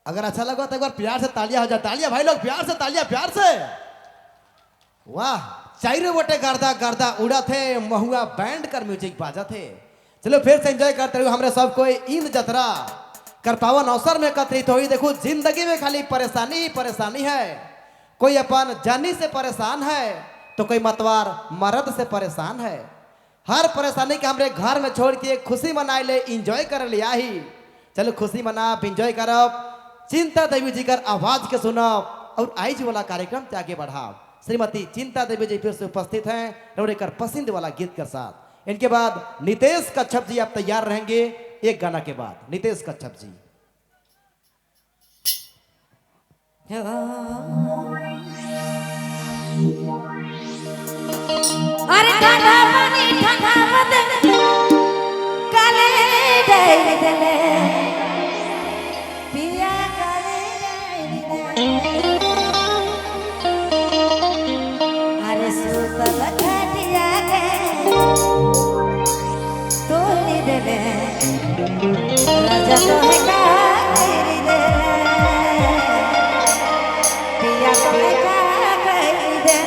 अगर अच्छा लगा तो एक बार प्यार से तालियां हो जाए। तालियां भाई लोग, प्यार से तालियां, प्यार से। वाह, चारों बटे गर्दा गर्दा उड़ा थे, महुआ बैंड कर म्यूजिक बाजा थे। चलो फिर से एंजॉय करते हुए हमरे सब कोई ईद जतरा कर पावन अवसर में एकत्रित हुई। देखो जिंदगी में खाली परेशानी ही परेशानी है। कोई अपन जानी से परेशान है तो कोई मतवार मर्द से परेशान है। हर परेशानी के हमरे घर में छोड़ के खुशी मनाए ले, इंजॉय कर लिया ही। चलो खुशी मना इंजॉय करब, चिंता देवी जी कर आवाज के सुनब और आई जी वाला कार्यक्रम से आगे बढ़ाब। श्रीमती चिंता देवी जी फिर से उपस्थित हैं रौड़े कर पसंद वाला गीत के साथ। इनके बाद नितेश कच्छप जी आप तैयार रहेंगे एक गाना के बाद। नितेश कच्छप जी। अरे ठंडा पानी ठंडा बदन काले डाल दले पिया काले डाल अरे सुतल खटिया के तोली दले राजा तो है का तेरी दे पिया तो है का तेरी दे।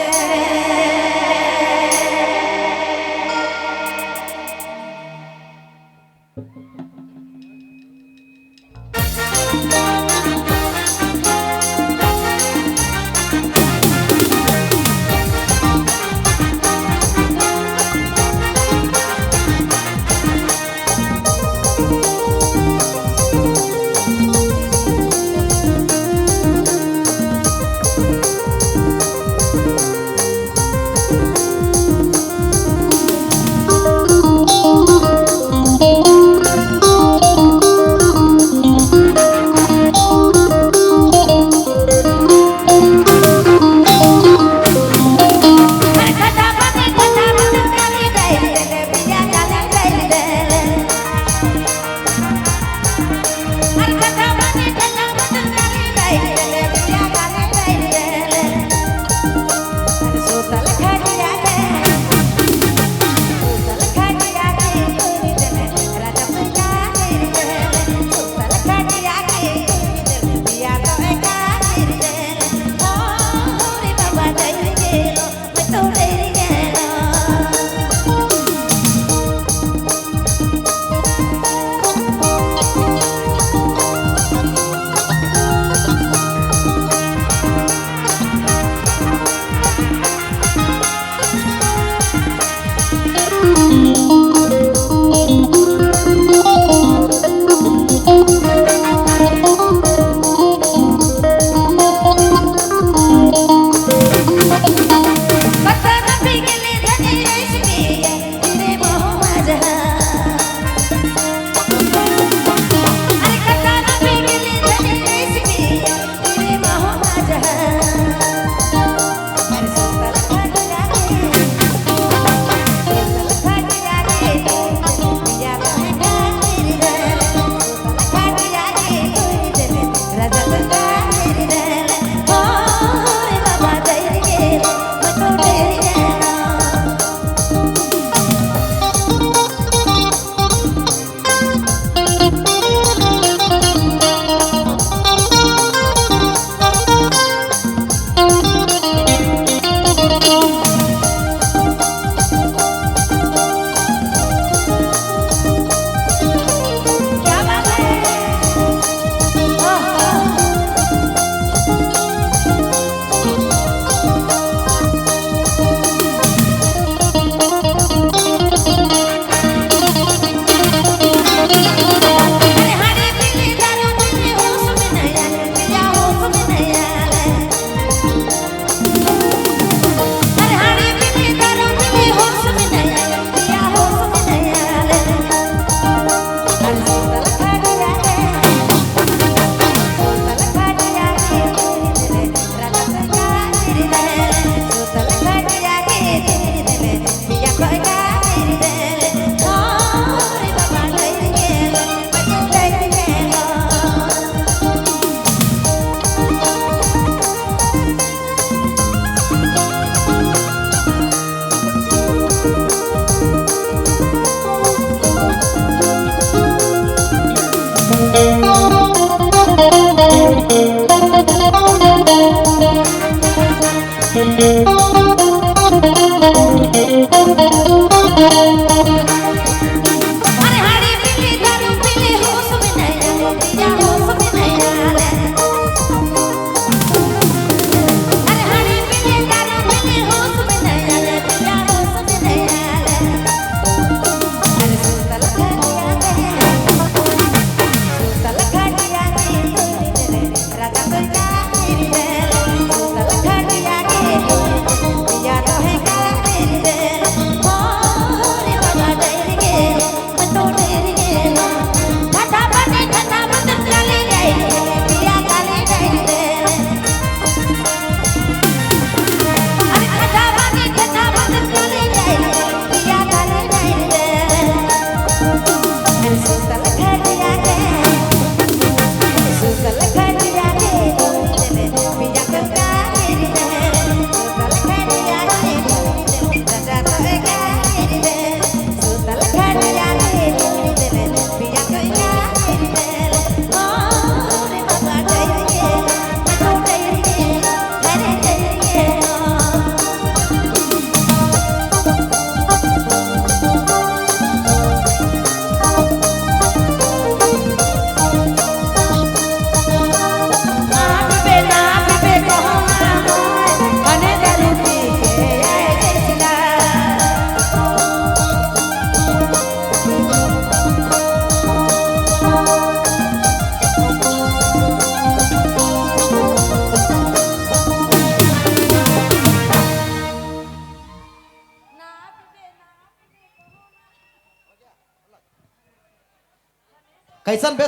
कैसन बेस